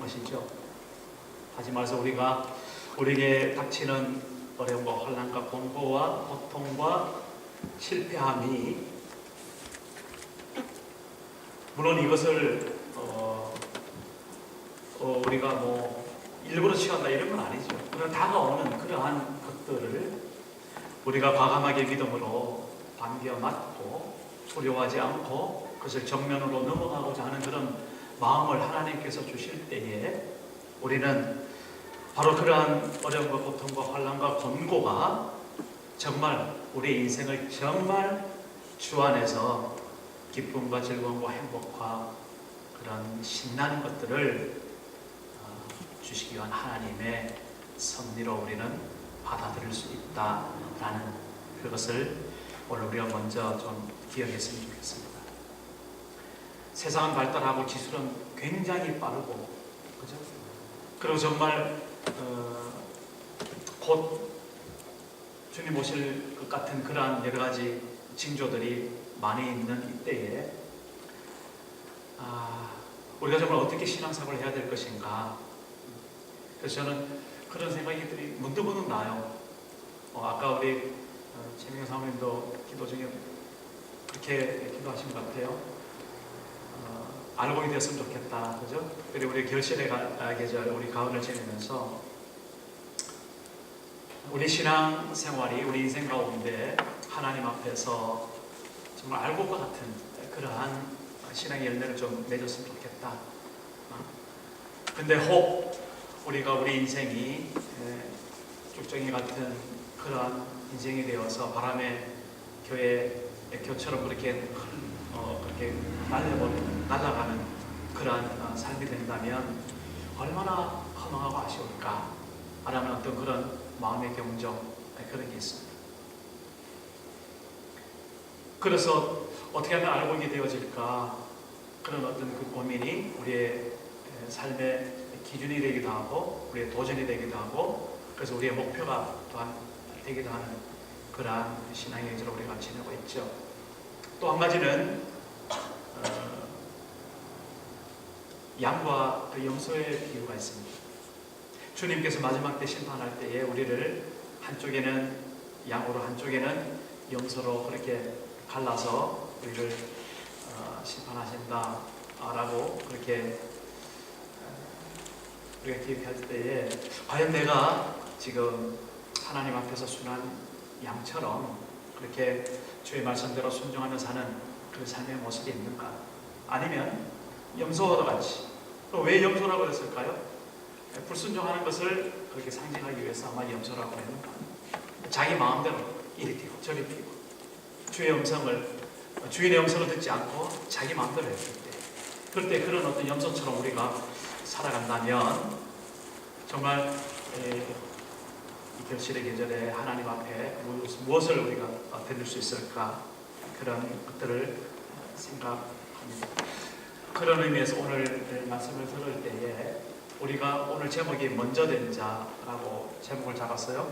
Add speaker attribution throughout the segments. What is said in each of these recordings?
Speaker 1: 것이죠. 다시 말해서 우리에게 닥치는 어려움과 환난과 공고와 고통과 실패함이, 물론 이것을 우리가 일부러 취한다 이런 건 아니죠. 그러나 다가오는 그러한 것들을 우리가 과감하게 믿음으로 반겨 맞고 두려워하지 않고 그것을 정면으로 넘어가고자 하는 그런 마음을 하나님께서 주실 때에 우리는 바로 그러한 어려움과 고통과 환난과 권고가 정말 우리 인생을 정말 주 안에서 기쁨과 즐거움과 행복과 그런 신나는 것들을 주시기 위한 하나님의 섭리로 우리는 받아들일 수 있다라는 그것을 오늘 우리가 먼저 좀 기억했으면 좋겠습니다. 세상은 발달하고 기술은 굉장히 빠르고, 그죠? 그리고 정말 곧 주님 오실 것 같은 그러한 여러 가지 징조들이 많이 있는 이때에 우리가 정말 어떻게 신앙생활을 해야 될 것인가. 그래서 저는 그런 생각이 문득 나요. 아까 우리 최민경 사모님도 기도 중에 그렇게 기도하신 것 같아요. 알곡이 되었으면 좋겠다, 그죠? 그리고 우리 결실의 계절, 우리 가을을 지내면서 우리 신앙생활이 우리 인생 가운데 하나님 앞에서 정말 알곡과 같은 그러한 신앙의 열매를 좀 맺었으면 좋겠다. 근데 혹 우리가 우리 인생이 쭉정이 같은 그러한 인생이 되어서 바람의 교처럼 그렇게 날아가는 그러한 삶이 된다면 얼마나 허망하고 아쉬울까 라는 어떤 그런 마음의 경정, 그런 게 있습니다. 그래서 어떻게 하면 알곡이 되어질까, 그런 어떤 그 고민이 우리의 삶의 기준이 되기도 하고 우리의 도전이 되기도 하고, 그래서 우리의 목표가 또한 되기도 하는 그러한 신앙의 계절을 우리가 지내고 있죠. 또 한 가지는 양과 그 염소의 비유가 있습니다. 주님께서 마지막 때 심판할 때에 우리를 한쪽에는 양으로 한쪽에는 염소로 그렇게 갈라서 우리를 심판하신다라고 그렇게 우리가 기억할 때에 과연 내가 지금 하나님 앞에서 순한 양처럼 그렇게 주의 말씀대로 순종하며 사는 그 삶의 모습이 있는가? 아니면 염소와 같이, 왜 염소라고 했을까요? 불순종하는 것을 그렇게 상징하기 위해서 아마 염소라고 했는가? 자기 마음대로 이리 뛰고 저리 뛰고 주인의 음성을 듣지 않고 자기 마음대로 했을 때, 그럴 때 그런 어떤 염소처럼 우리가 살아간다면 정말 이 결실의 계절에 하나님 앞에 무엇을 우리가 드릴 수 있을까, 그런 것들을 생각합니다. 그런 의미에서 오늘 말씀을 들을 때에 우리가 오늘 제목이 먼저 된 자라고 제목을 잡았어요.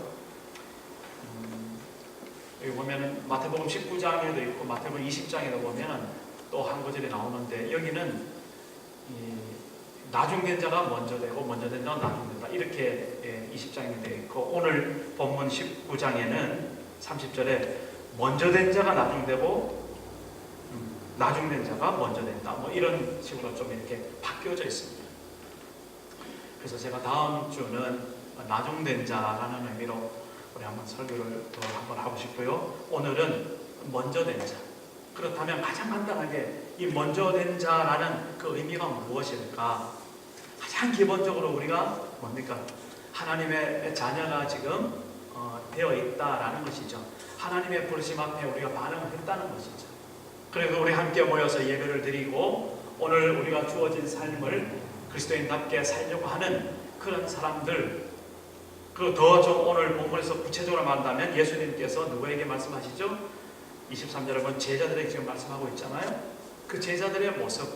Speaker 1: 여기 보면은 마태복음 19장에도 있고 마태복음 20장에도 보면은 또 한 구절이 나오는데, 여기는 나중된 자가 먼저 되고 먼저 된 자가 나중된다, 이렇게 20장에 되어 있고, 오늘 본문 19장에는 30절에 먼저 된 자가 나중되고 나중된 자가 먼저 된다, 이런 식으로 좀 이렇게 바뀌어져 있습니다. 그래서 제가 다음 주는 나중된 자라는 의미로 우리 한번 설교를 더 한번 하고 싶고요. 오늘은 먼저 된 자. 그렇다면 가장 간단하게 이 먼저 된 자라는 그 의미가 무엇일까? 가장 기본적으로 우리가 뭡니까? 하나님의 자녀가 지금 되어 있다라는 것이죠. 하나님의 부르심 앞에 우리가 반응을 했다는 것이죠. 그래서 우리 함께 모여서 예배를 드리고 오늘 우리가 주어진 삶을 그리스도인답게 살려고 하는 그런 사람들, 그리고 더 좀 오늘 본문에서 구체적으로 말한다면 예수님께서 누구에게 말씀하시죠? 23절에 보면 제자들에게 지금 말씀하고 있잖아요. 그 제자들의 모습,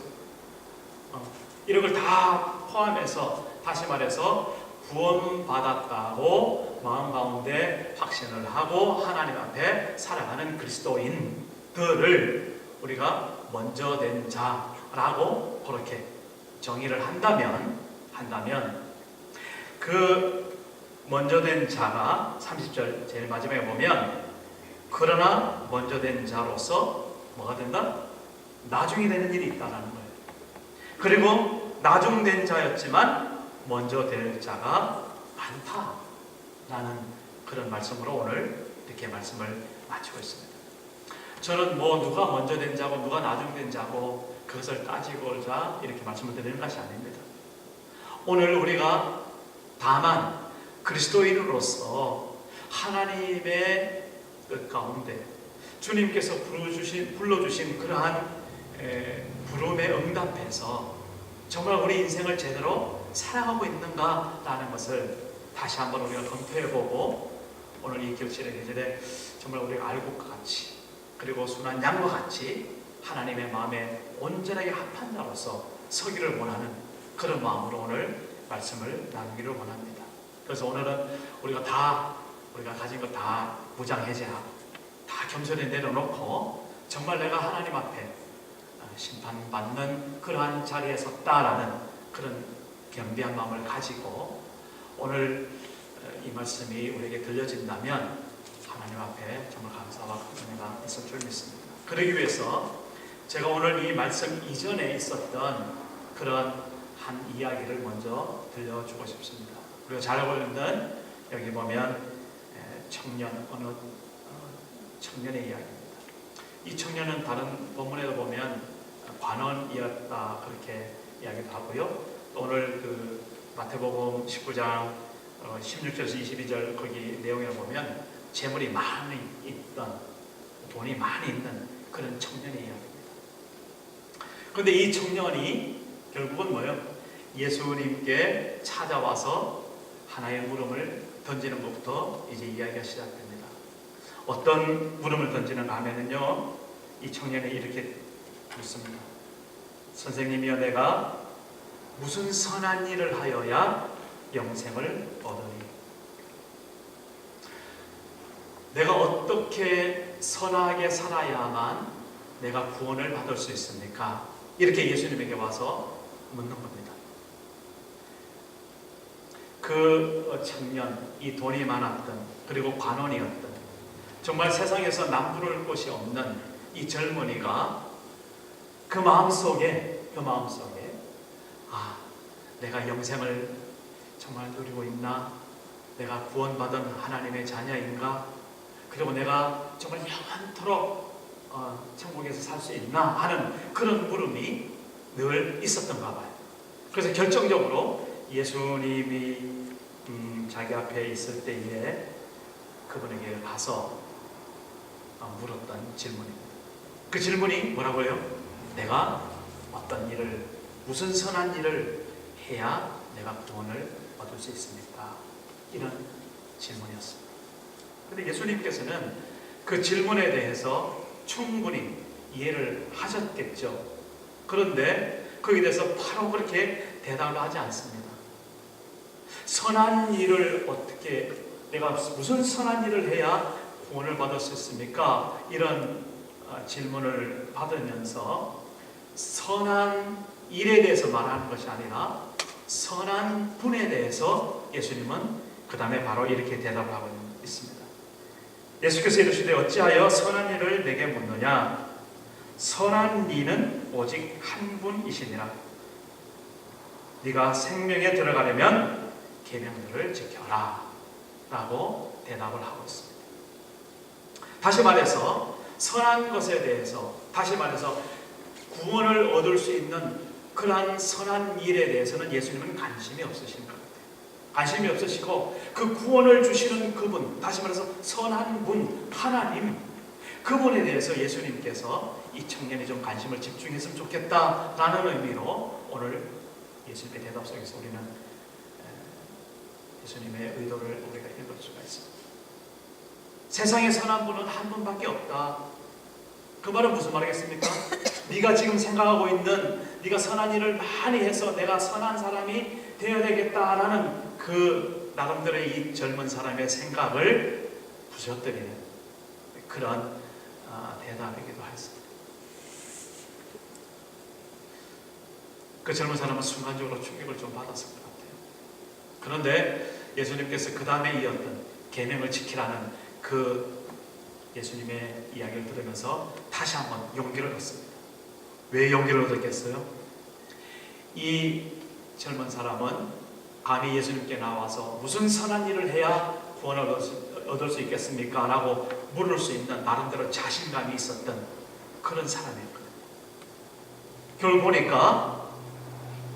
Speaker 1: 이런 걸 다 포함해서 다시 말해서 구원받았다고 마음 가운데 확신을 하고 하나님 앞에 살아가는 그리스도인들을 우리가 먼저 된 자라고 그렇게 정의를 한다면 한다면 그 먼저 된 자가 30절 제일 마지막에 보면 그러나 먼저 된 자로서 뭐가 된다? 나중이 되는 일이 있다는 거예요. 그리고 나중된 자였지만 먼저 될 자가 많다라는 그런 말씀으로 오늘 이렇게 말씀을 마치고 있습니다. 저는 뭐 누가 먼저 된 자고 누가 나중된 자고 그것을 따지고자 이렇게 말씀을 드리는 것이 아닙니다. 오늘 우리가 다만 그리스도인으로서 하나님의 뜻 가운데 주님께서 불러주신 그러한 부름에 응답해서 정말 우리 인생을 제대로 살아가고 있는가라는 것을 다시 한번 우리가 검토해보고 오늘 이 결실의 계절에 정말 우리가 알고 같이 그리고 순한 양과 같이 하나님의 마음에 온전하게 합한 자로서 서기를 원하는 그런 마음으로 오늘 말씀을 나누기를 원합니다. 그래서 오늘은 우리가 가진 것 다 무장해제하고 다 겸손히 내려놓고 정말 내가 하나님 앞에 심판받는 그러한 자리에 섰다라는 그런 겸비한 마음을 가지고 오늘 이 말씀이 우리에게 들려진다면 하나님 앞에 정말 감사와 은혜가 있을 줄 믿습니다. 그러기 위해서 제가 오늘 이 말씀 이전에 있었던 그런 한 이야기를 먼저 들려주고 싶습니다. 우리가 잘 알고 있는 여기 보면 어느 청년의 이야기입니다. 이 청년은 다른 본문에도 보면 관원이었다 그렇게 이야기도 하고요. 또 오늘 그 마태복음 19장 16절에서 22절 거기 내용에 보면 재물이 많이 있던 돈이 많이 있는 그런 청년의 이야기입니다. 그런데 이 청년이 결국은 뭐예요? 예수님께 찾아와서 하나의 물음을 던지는 것부터 이제 이야기가 시작됩니다. 어떤 물음을 던지는가 하면은요, 이 청년이 이렇게 묻습니다. 선생님이여, 내가 무슨 선한 일을 하여야 영생을 얻으리? 내가 어떻게 선하게 살아야만 내가 구원을 받을 수 있습니까? 이렇게 예수님에게 와서 묻는 겁니다. 그 청년, 이 돈이 많았던 그리고 관원이었던 정말 세상에서 남부를 곳이 없는 이 젊은이가 그 마음속에 내가 영생을 정말 누리고 있나? 내가 구원받은 하나님의 자녀인가? 그리고 내가 정말 영원토록 천국에서 살 수 있나? 하는 그런 물음이 늘 있었던가 봐요. 그래서 결정적으로 예수님이 자기 앞에 있을 때에 그분에게 가서 물었던 질문입니다. 그 질문이 뭐라고요? 내가 어떤 일을, 무슨 선한 일을 해야 내가 구원을 얻을 수 있습니까? 이런 질문이었습니다. 그런데 예수님께서는 그 질문에 대해서 충분히 이해를 하셨겠죠. 그런데 거기에 대해서 바로 그렇게 대답을 하지 않습니다. 선한 일을 어떻게, 내가 무슨 선한 일을 해야 구원을 받을 수 있습니까? 이런 질문을 받으면서 선한 일에 대해서 말하는 것이 아니라 선한 분에 대해서 예수님은 그 다음에 바로 이렇게 대답을 하고 있습니다. 예수께서 이르시되 어찌하여 선한 일을 내게 묻느냐? 선한 이는 오직 한 분이시니라. 네가 생명에 들어가려면 계명들을 지켜라 라고 대답을 하고 있습니다. 다시 말해서 선한 것에 대해서, 다시 말해서 구원을 얻을 수 있는 그러한 선한 일에 대해서는 예수님은 관심이 없으신 것 같아요. 관심이 없으시고 그 구원을 주시는 그분, 다시 말해서 선한 분, 하나님, 그분에 대해서 예수님께서 이 청년이 좀 관심을 집중했으면 좋겠다라는 의미로 오늘 예수님의 대답 속에서 우리는 예수님의 의도를 우리가 읽을 수가 있습니다. 세상에 선한 분은 한 분밖에 없다. 그 말은 무슨 말이겠습니까? 네가 지금 생각하고 있는, 네가 선한 일을 많이 해서 내가 선한 사람이 되어야 되겠다라는 그 나름대로의 이 젊은 사람의 생각을 부셔뜨리는 그런 대답이기도 했습니다. 그 젊은 사람은 순간적으로 충격을 좀 받았을 겁니다. 그런데 예수님께서 그 다음에 이었던 계명을 지키라는 그 예수님의 이야기를 들으면서 다시 한번 용기를 얻습니다. 왜 용기를 얻었겠어요? 이 젊은 사람은 감히 예수님께 나와서 무슨 선한 일을 해야 구원을 얻을 수 있겠습니까? 라고 물을 수 있는 나름대로 자신감이 있었던 그런 사람이었거든요. 결국 보니까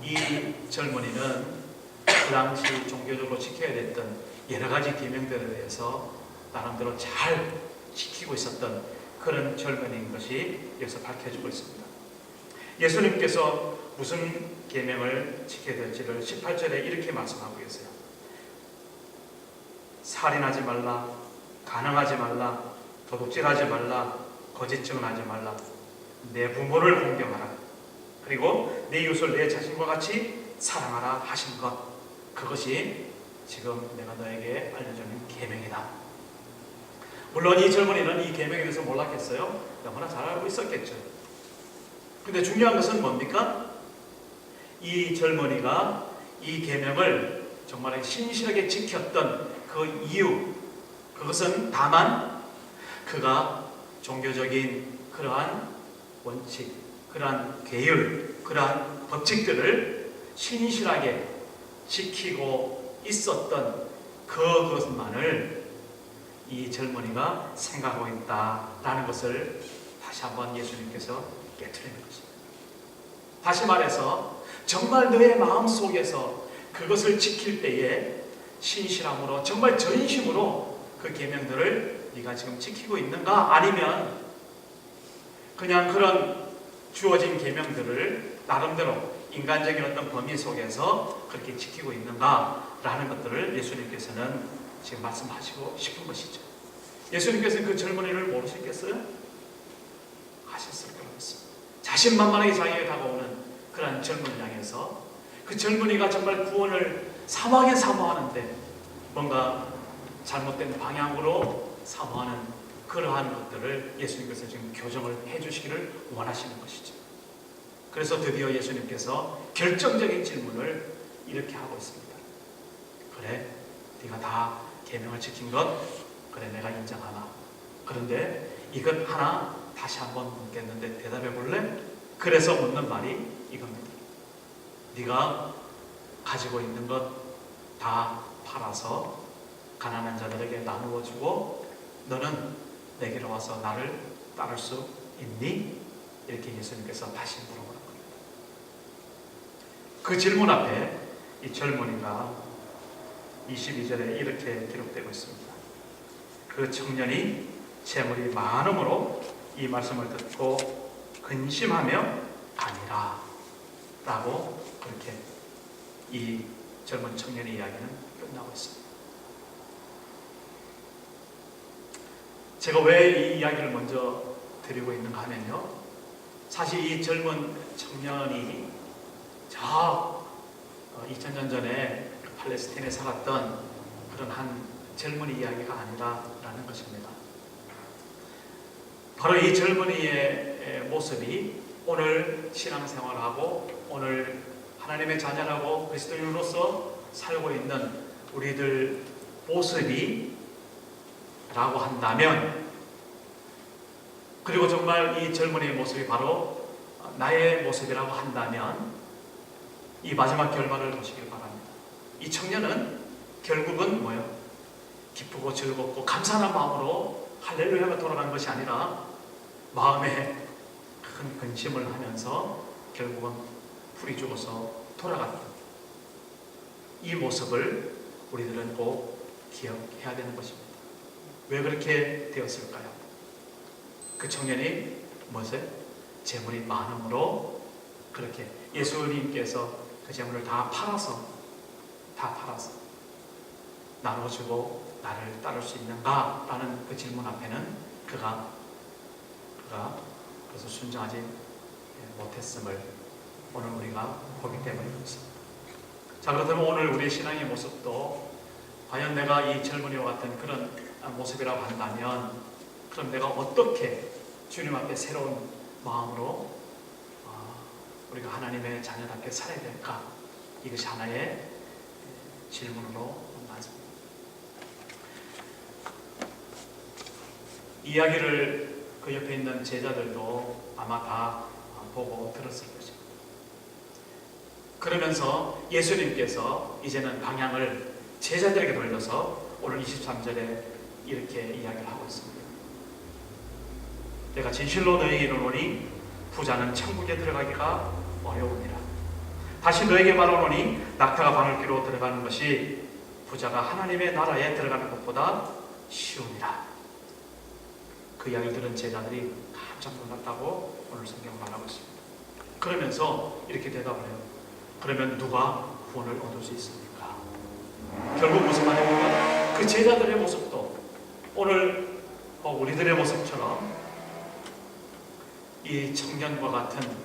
Speaker 1: 이 젊은이는 그 당시 종교적으로 지켜야 됐던 여러 가지 계명들에 대해서 나름대로 잘 지키고 있었던 그런 젊은이인 것이 여기서 밝혀지고 있습니다. 예수님께서 무슨 계명을 지켜야 될지를 18절에 이렇게 말씀하고 계세요. 살인하지 말라, 간음하지 말라, 도둑질하지 말라, 거짓 증언하지 말라, 내 부모를 공경하라, 그리고 내 이웃을 내 자신과 같이 사랑하라 하신 것, 그것이 지금 내가 너에게 알려주는 계명이다. 물론 이 젊은이는 이 계명에 대해서 몰랐겠어요? 너무나 잘 알고 있었겠죠. 근데 중요한 것은 뭡니까? 이 젊은이가 이 계명을 정말 신실하게 지켰던 그 이유, 그것은 다만 그가 종교적인 그러한 원칙, 그러한 계율, 그러한 법칙들을 신실하게 지키고 있었던 그것만을 이 젊은이가 생각하고 있다라는 것을 다시 한번 예수님께서 깨트리는 것입니다. 다시 말해서 정말 너의 마음속에서 그것을 지킬 때에 신실함으로 정말 전심으로 그 계명들을 네가 지금 지키고 있는가? 아니면 그냥 그런 주어진 계명들을 나름대로 인간적인 어떤 범위 속에서 그렇게 지키고 있는가? 라는 것들을 예수님께서는 지금 말씀하시고 싶은 것이죠. 예수님께서는 그 젊은이를 모르셨겠어요? 하셨을 거라고 믿습니다. 자신만만하게 자기에게 다가오는 그런 젊은이를 향해서 그 젊은이가 정말 구원을 사모하긴 사모하는데 뭔가 잘못된 방향으로 사모하는 그러한 것들을 예수님께서 지금 교정을 해주시기를 원하시는 것이죠. 그래서 드디어 예수님께서 결정적인 질문을 이렇게 하고 있습니다. 그래, 네가 다 계명을 지킨 것, 그래 내가 인정하나. 그런데 이것 하나 다시 한번 묻겠는데 대답해 볼래? 그래서 묻는 말이 이겁니다. 네가 가지고 있는 것 다 팔아서 가난한 자들에게 나누어 주고 너는 내게로 와서 나를 따를 수 있니? 이렇게 예수님께서 다시 물어보는 겁니다. 그 질문 앞에 이 젊은이가 22절에 이렇게 기록되고 있습니다. 그 청년이 재물이 많음으로 이 말씀을 듣고 근심하며 가니라 라고 그렇게 이 젊은 청년의 이야기는 끝나고 있습니다. 제가 왜 이 이야기를 먼저 드리고 있는가 하면요, 사실 이 젊은 청년이 저 2000년 전에 팔레스타인에 살았던 그런 한 젊은이 이야기가 아니라라는 것입니다. 바로 이 젊은이의 모습이 오늘 신앙생활하고 오늘 하나님의 자녀라고 그리스도인으로서 살고 있는 우리들 모습이 라고 한다면, 그리고 정말 이 젊은이의 모습이 바로 나의 모습이라고 한다면 이 마지막 결말을 보시길 바랍니다. 이 청년은 결국은 뭐예요? 기쁘고 즐겁고 감사한 마음으로 할렐루야가 돌아간 것이 아니라 마음에 큰 근심을 하면서 결국은 불이 죽어서 돌아갔던 이 모습을 우리들은 꼭 기억해야 되는 것입니다. 왜 그렇게 되었을까요? 그 청년이 뭐죠? 재물이 많음으로 그렇게 예수님께서 그 재물을 다 팔아서 나눠주고 나를 따를 수 있는가? 라는 그 질문 앞에는 그가 그래서 순종하지 못했음을 오늘 우리가 보기 때문입니다. 자, 그렇다면 오늘 우리의 신앙의 모습도 과연 내가 이 젊은이와 같은 그런 모습이라고 한다면, 그럼 내가 어떻게 주님 앞에 새로운 마음으로 우리가 하나님의 자녀답게 살아야 될까? 이것이 하나의 질문으로 많습니다. 이야기를 그 옆에 있는 제자들도 아마 다 보고 들었을 것입니다. 그러면서 예수님께서 이제는 방향을 제자들에게 돌려서 오늘 23절에 이렇게 이야기를 하고 있습니다. 내가 진실로 너희에게 이르노니 부자는 천국에 들어가기가 어려우니라. 다시 너에게 말하노니 낙타가 바늘귀로 들어가는 것이 부자가 하나님의 나라에 들어가는 것보다 쉬우니라. 그 이야기를 들은 제자들이 깜짝 놀랐다고 오늘 성경은 말하고 있습니다. 그러면서 이렇게 대답을 해요. 그러면 누가 구원을 얻을 수 있습니까? 결국 무슨 말입니까? 그 제자들의 모습도 오늘 우리들의 모습처럼 이 청년과 같은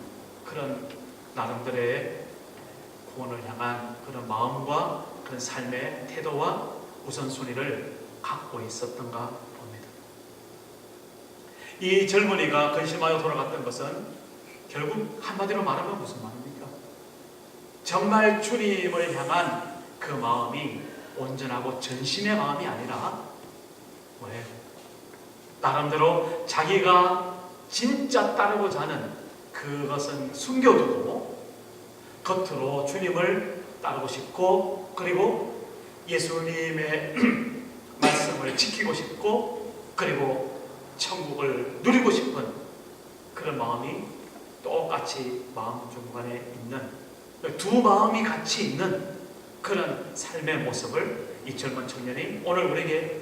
Speaker 1: 그런 나름대로의 구원을 향한 그런 마음과 그런 삶의 태도와 우선순위를 갖고 있었던가 봅니다. 이 젊은이가 근심하여 돌아갔던 것은 결국 한마디로 말하면 무슨 말입니까? 정말 주님을 향한 그 마음이 온전하고 전심의 마음이 아니라 뭐예요? 나름대로 자기가 진짜 따르고자 하는 그것은 숨겨두고 겉으로 주님을 따르고 싶고 그리고 예수님의 말씀을 지키고 싶고 그리고 천국을 누리고 싶은 그런 마음이 똑같이 마음 중간에 있는 두 마음이 같이 있는 그런 삶의 모습을 이 젊은 청년이 오늘 우리에게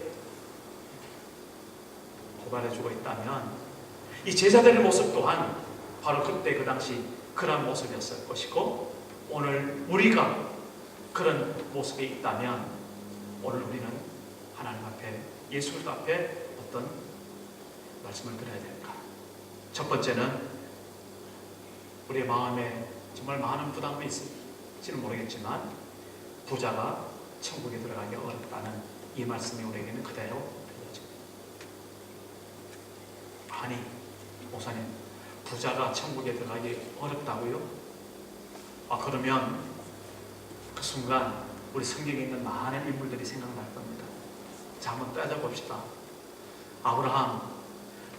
Speaker 1: 고발해주고 있다면 이 제자들의 모습 또한 바로 그때 그 당시 그런 모습이었을 것이고 오늘 우리가 그런 모습이 있다면 오늘 우리는 하나님 앞에 예수 앞에 어떤 말씀을 드려야 될까? 첫 번째는 우리의 마음에 정말 많은 부담이 있을지는 모르겠지만 부자가 천국에 들어가기 어렵다는 이 말씀이 우리에게는 그대로 들려집니다. 아니 목사님, 부자가 천국에 들어가기 어렵다고요? 그러면 그 순간 우리 성경에 있는 많은 인물들이 생각날 겁니다. 자, 한번 따져봅시다. 아브라함,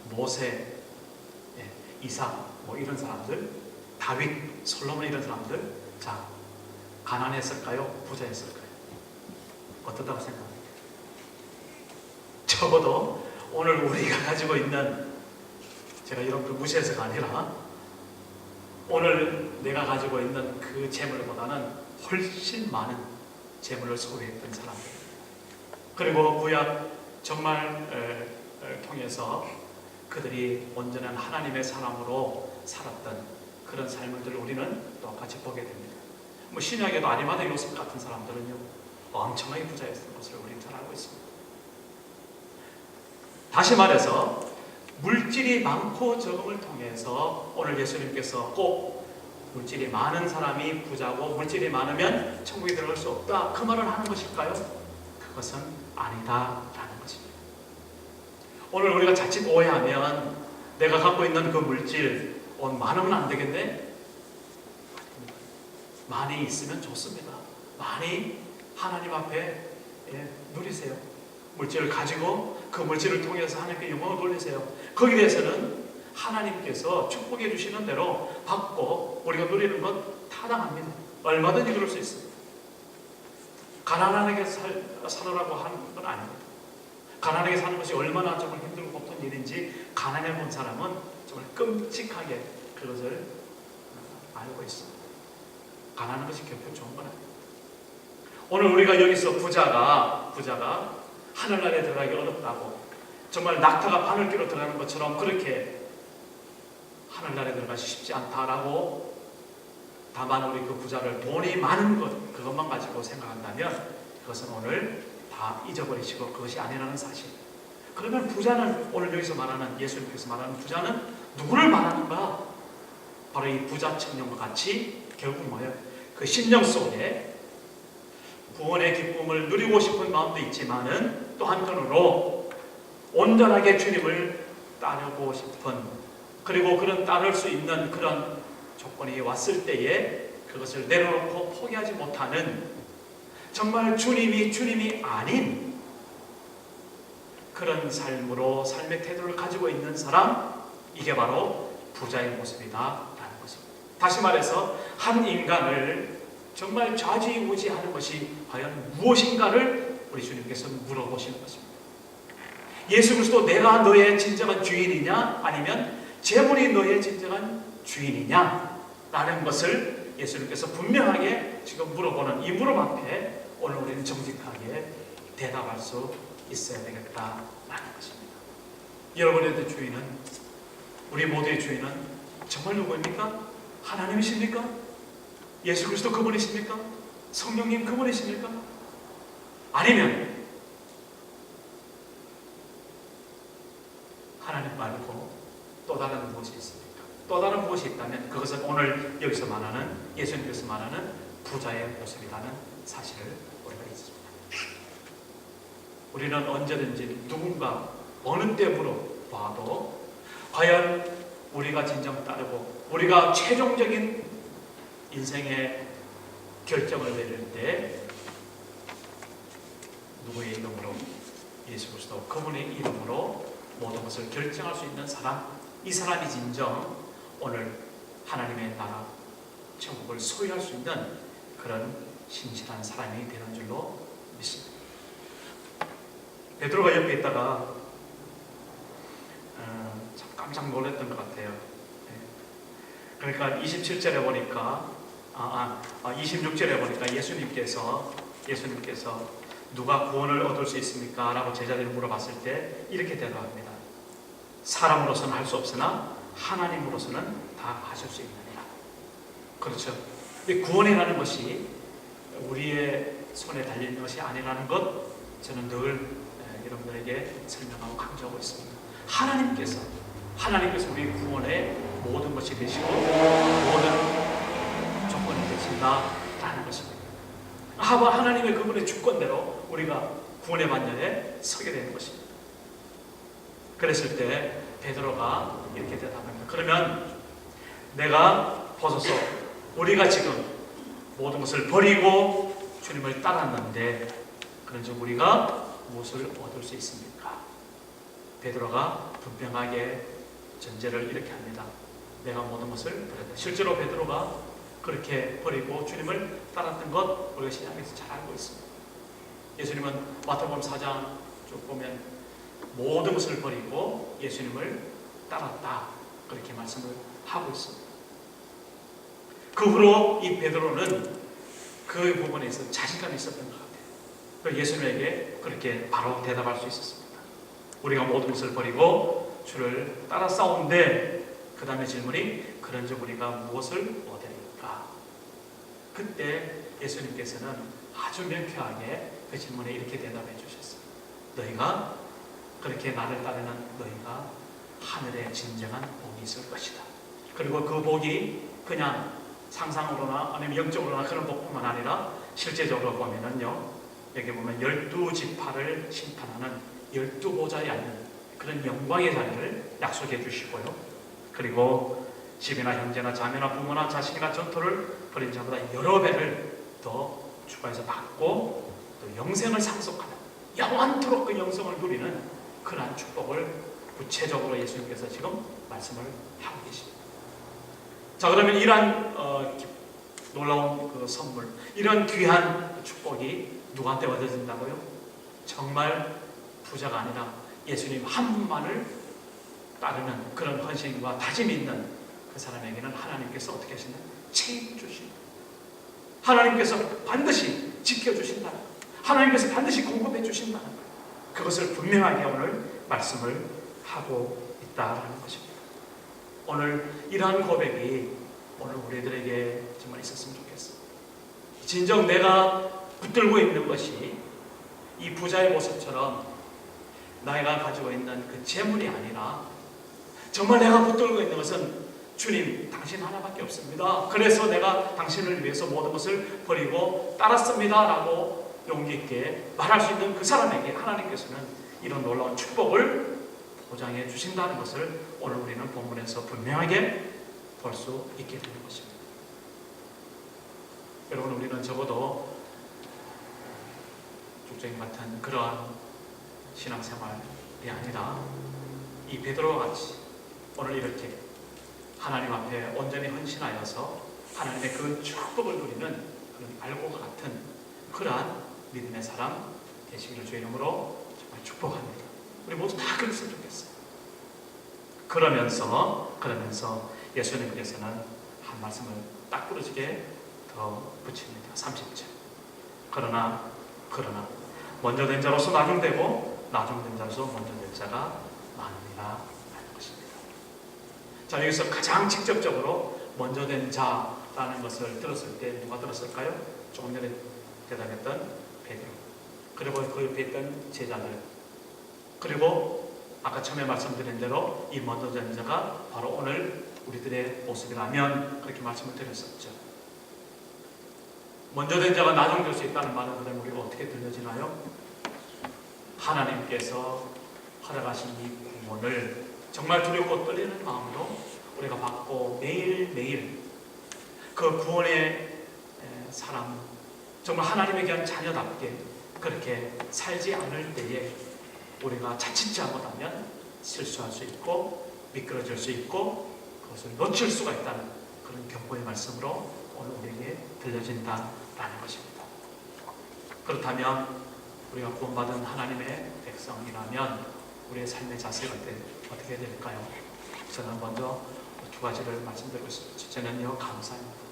Speaker 1: 모세, 이삭, 이런 사람들, 다윗, 솔로몬 이런 사람들, 자, 가난했을까요? 부자였을까요? 어떻다고 생각합니까? 적어도 오늘 우리가 가지고 있는, 제가 이런 걸 무시해서가 아니라 오늘 내가 가지고 있는 그 재물보다는 훨씬 많은 재물을 소유했던 사람들, 그리고 구약 정말 통해서 그들이 온전한 하나님의 사람으로 살았던 그런 삶들을 우리는 똑같이 보게 됩니다. 신약에도 아리마다 요셉 같은 사람들은요 엄청나게 부자였던 것을 우리는 잘 알고 있습니다. 다시 말해서 물질이 많고 적음을 통해서 오늘 예수님께서 꼭 물질이 많은 사람이 부자고 물질이 많으면 천국에 들어갈 수 없다 그 말을 하는 것일까요? 그것은 아니다라는 것입니다. 오늘 우리가 자칫 오해하면 내가 갖고 있는 그 물질 많으면 안 되겠네? 많이 있으면 좋습니다. 많이 하나님 앞에 누리세요. 물질을 가지고 그 물질을 통해서 하나님께 영광을 돌리세요. 거기에 대해서는 하나님께서 축복해 주시는 대로 받고 우리가 누리는 건 타당합니다. 얼마든지 그럴 수 있습니다. 가난하게 살으라고 하는 건 아닙니다. 가난하게 사는 것이 얼마나 정말 힘들고 고통 일인지 가난해 본 사람은 정말 끔찍하게 그것을 알고 있습니다. 가난한 것이 결코 좋은 건 아닙니다. 오늘 우리가 여기서 부자가 하늘나라에 들어가기 어렵다고 정말 낙타가 바늘귀로 들어가는 것처럼 그렇게 하늘나라에 들어가기 쉽지 않다라고 다만 우리 그 부자를 돈이 많은 것 그것만 가지고 생각한다면 그것은 오늘 다 잊어버리시고 그것이 아니라는 사실. 그러면 부자는 오늘 여기서 말하는 예수님께서 말하는 부자는 누구를 말하는가? 바로 이 부자 청년과 같이 결국 뭐예요? 그 심령 속에 구원의 기쁨을 누리고 싶은 마음도 있지만은 또 한편으로 온전하게 주님을 따르고 싶은 그리고 그런 따를 수 있는 그런 조건이 왔을 때에 그것을 내려놓고 포기하지 못하는 정말 주님이 아닌 그런 삶의 태도를 가지고 있는 사람, 이게 바로 부자의 모습이다라는 것입니다. 다시 말해서 한 인간을 정말 좌지우지하는 것이 과연 무엇인가를 우리 주님께서 물어보시는 것입니다. 예수 그리스도, 내가 너의 진정한 주인이냐 아니면 재물이 너의 진정한 주인이냐 라는 것을 예수님께서 분명하게 지금 물어보는 이 물음 앞에 오늘 우리는 정직하게 대답할 수 있어야 되겠다라는 것입니다. 여러분의 주인은, 우리 모두의 주인은 정말 누구입니까? 하나님이십니까? 예수 그리스도 그분이십니까? 성령님 그분이십니까? 아니면 하나님 말고 또 다른 무엇이 있습니까? 또 다른 무엇이 있다면 그것은 오늘 여기서 말하는, 예수님께서 말하는 부자의 모습이라는 사실을 우리가 있습니다. 우리는 언제든지 누군가 어느 때 물어봐도 과연 우리가 진정 따르고 우리가 최종적인 인생의 결정을 내릴 때 누구의 이름으로? 예수 그리스도 그분의 이름으로 모든 것을 결정할 수 있는 사람, 이 사람이 진정 오늘 하나님의 나라 천국을 소유할 수 있는 그런 신실한 사람이 되는 줄로 믿습니다. 베드로가 옆에 있다가 참 깜짝 놀랐던 것 같아요. 그러니까 27절에 보니까 26절에 보니까 예수님께서 누가 구원을 얻을 수 있습니까? 라고 제자들이 물어봤을 때 이렇게 대답합니다. 사람으로서는 할 수 없으나 하나님으로서는 다 하실 수 있느니라. 그렇죠. 구원이라는 것이 우리의 손에 달린 것이 아니라는 것, 저는 늘 여러분들에게 설명하고 강조하고 있습니다. 하나님께서 우리 구원의 모든 것이 되시고 모든 조건이 되신다라는 것입니다. 하나님의 그분의 주권대로 우리가 구원의 반열에 서게 되는 것입니다. 그랬을 때 베드로가 이렇게 대답합니다. 그러면 내가 보소서, 우리가 지금 모든 것을 버리고 주님을 따랐는데 그런지 우리가 무엇을 얻을 수 있습니까? 베드로가 분명하게 전제를 이렇게 합니다. 내가 모든 것을 버렸다. 실제로 베드로가 그렇게 버리고 주님을 따랐던 것 우리가 신약에서 잘 알고 있습니다. 예수님은 마태복음 4장 쭉 보면 모든 것을 버리고 예수님을 따랐다, 그렇게 말씀을 하고 있습니다. 그 후로 이 베드로는 그 부분에 있어서 자신감이 있었던 것 같아요. 예수님에게 그렇게 바로 대답할 수 있었습니다. 우리가 모든 것을 버리고 주를 따라 싸운데 그 다음에 질문이, 그런즉 우리가 무엇을 얻으리까? 그때 예수님께서는 아주 명쾌하게 그 질문에 이렇게 대답해 주셨어요. 너희가 그렇게 나를 따르는 너희가 하늘에 진정한 복이 있을 것이다. 그리고 그 복이 그냥 상상으로나 아니면 영적으로나 그런 복뿐만 아니라 실제적으로 보면은요, 여기 보면 12지파를 심판하는 12보좌에 앉는 그런 영광의 자리를 약속해 주시고요. 그리고 집이나 형제나 자매나 부모나 자식이나 전토를 벌인 자보다 여러 배를 더 추가해서 받고 또 영생을 상속하는, 영원토록 그 영생을 누리는 그러한 축복을 구체적으로 예수님께서 지금 말씀을 하고 계십니다. 자, 그러면 이러한 놀라운 그 선물, 이런 귀한 축복이 누구한테 얻어진다고요? 정말 부자가 아니라 예수님 한 분만을 따르는 그런 헌신과 다짐이 있는 그 사람에게는 하나님께서 어떻게 하시나요? 책임주십니다. 하나님께서 반드시 지켜주신다. 하나님께서 반드시 공급해 주신다. 그것을 분명하게 오늘 말씀을 하고 있다는 것입니다. 오늘 이러한 고백이 오늘 우리들에게 정말 있었으면 좋겠습니다. 진정 내가 붙들고 있는 것이 이 부자의 모습처럼 내가 가지고 있는 그 재물이 아니라 정말 내가 붙들고 있는 것은 주님, 당신 하나밖에 없습니다. 그래서 내가 당신을 위해서 모든 것을 버리고 따랐습니다 라고 용기 있게 말할 수 있는 그 사람에게 하나님께서는 이런 놀라운 축복을 보장해 주신다는 것을 오늘 우리는 본문에서 분명하게 볼 수 있게 되는 것입니다. 여러분, 우리는 적어도 죽정인 같은 그러한 신앙생활이 아니라 이 베드로와 같이 오늘 이렇게 하나님 앞에 온전히 헌신하여서 하나님의 그 축복을 누리는 그런 알고가 같은 그러한 믿음의 사람 되시기를 주의 이름으로 정말 축복합니다. 우리 모두 다 그랬으면 좋겠어요. 그러면서 예수님께서는 한 말씀을 딱 부러지게 더 붙입니다. 30절. 그러나 먼저 된 자로서 나중되고 나중된 자로서 먼저 된 자가 많으니라 하는 것입니다. 자, 여기서 가장 직접적으로 먼저 된 자라는 것을 들었을 때 누가 들었을까요? 조금 전에 대답했던 베드로, 그리고 그 옆에 있던 제자들, 그리고 아까 처음에 말씀드린 대로 이 먼저 된 자가 바로 오늘 우리들의 모습이라면 그렇게 말씀을 드렸었죠. 먼저 된 자가 나중될 수 있다는 말은 그럼 우리가 어떻게 들려지나요? 하나님께서 허락하신 이 구원을 정말 두렵고 떨리는 마음으로 우리가 받고 매일매일 그 구원의 사람, 정말 하나님에게 한 자녀답게 그렇게 살지 않을 때에 우리가 자칫 잘못하면 실수할 수 있고 미끄러질 수 있고 그것을 놓칠 수가 있다는 그런 경고의 말씀으로 오늘 우리에게 들려진다라는 것입니다. 그렇다면 우리가 구원받은 하나님의 백성이라면 우리의 삶의 자세가 어떻게 될까요? 저는 먼저 두 가지를 말씀드리고 있습니다. 첫째는요, 감사입니다.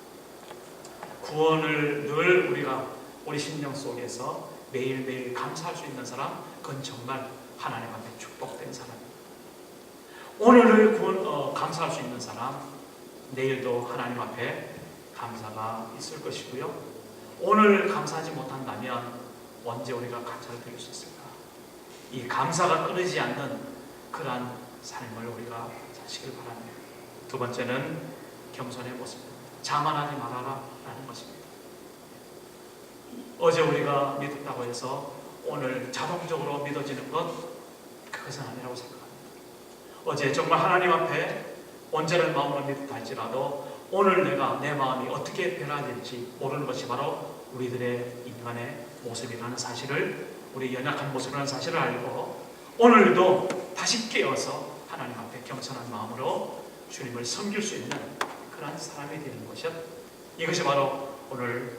Speaker 1: 구원을 늘 우리가 우리 심령 속에서 매일매일 감사할 수 있는 사람, 그건 정말 하나님 앞에 축복된 사람입니다. 오늘을 감사할 수 있는 사람, 내일도 하나님 앞에 감사가 있을 것이고요. 오늘 감사하지 못한다면 언제 우리가 감사를 드릴 수 있을까? 이 감사가 끊이지 않는 그러한 삶을 우리가 사시길 바랍니다. 두 번째는 겸손의 모습입니다. 자만하지 말아라 라는 것입니다. 어제 우리가 믿었다고 해서 오늘 자동적으로 믿어지는 것, 그것은 아니라고 생각합니다. 어제 정말 하나님 앞에 온전한 마음으로 믿었다 할지라도 오늘 내 마음이 어떻게 변화될지 모르는 것이 바로 우리들의 인간의 모습이라는 사실을, 우리 연약한 모습이라는 사실을 알고 오늘도 다시 깨어서 하나님 앞에 겸손한 마음으로 주님을 섬길 수 있는 그런 사람이 되는 것이, 이것이 바로 오늘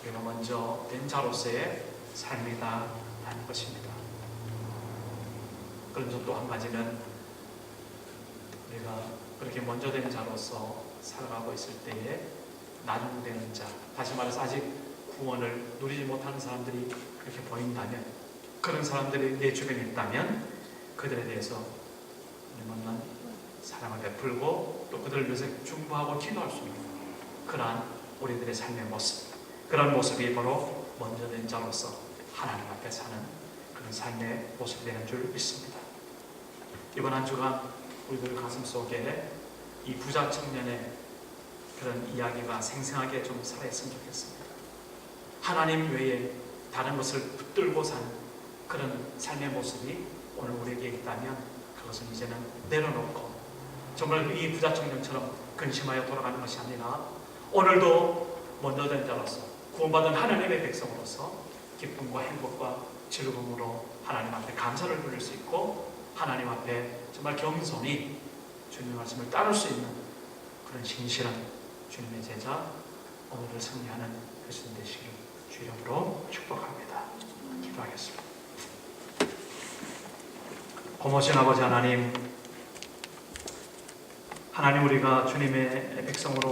Speaker 1: 우리가 먼저 된 자로서의 삶이다라는 것입니다. 그러면서 또 한 가지는 우리가 그렇게 먼저 된 자로서 살아가고 있을 때에 나중되는 자, 다시 말해서 아직 구원을 누리지 못하는 사람들이 그렇게 보인다면, 그런 사람들이 내 주변에 있다면 그들에 대해서 우리는 사랑을 베풀고 또 그들을 위해서 중보하고 기도할 수 있는 그러한 우리들의 삶의 모습, 그런 모습이 바로 먼저 된 자로서 하나님 앞에 사는 그런 삶의 모습이 되는 줄 믿습니다. 이번 한 주간 우리들 가슴 속에 이 부자 청년의 그런 이야기가 생생하게 좀 살아있으면 좋겠습니다. 하나님 외에 다른 것을 붙들고 사는 그런 삶의 모습이 오늘 우리에게 있다면 그것은 이제는 내려놓고 정말 이 부자 청년처럼 근심하여 돌아가는 것이 아니라 오늘도 먼저 된 자로서 구원받은 하나님의 백성으로서 기쁨과 행복과 즐거움으로 하나님 앞에 감사를 부릴 수 있고 하나님 앞에 정말 겸손히 주님의 말씀을 따를 수 있는 그런 신실한 주님의 제자, 오늘을 승리하는 그리스도 되시기를 주 이름으로 축복합니다. 기도하겠습니다. 고모신 아버지 하나님, 우리가 주님의 백성으로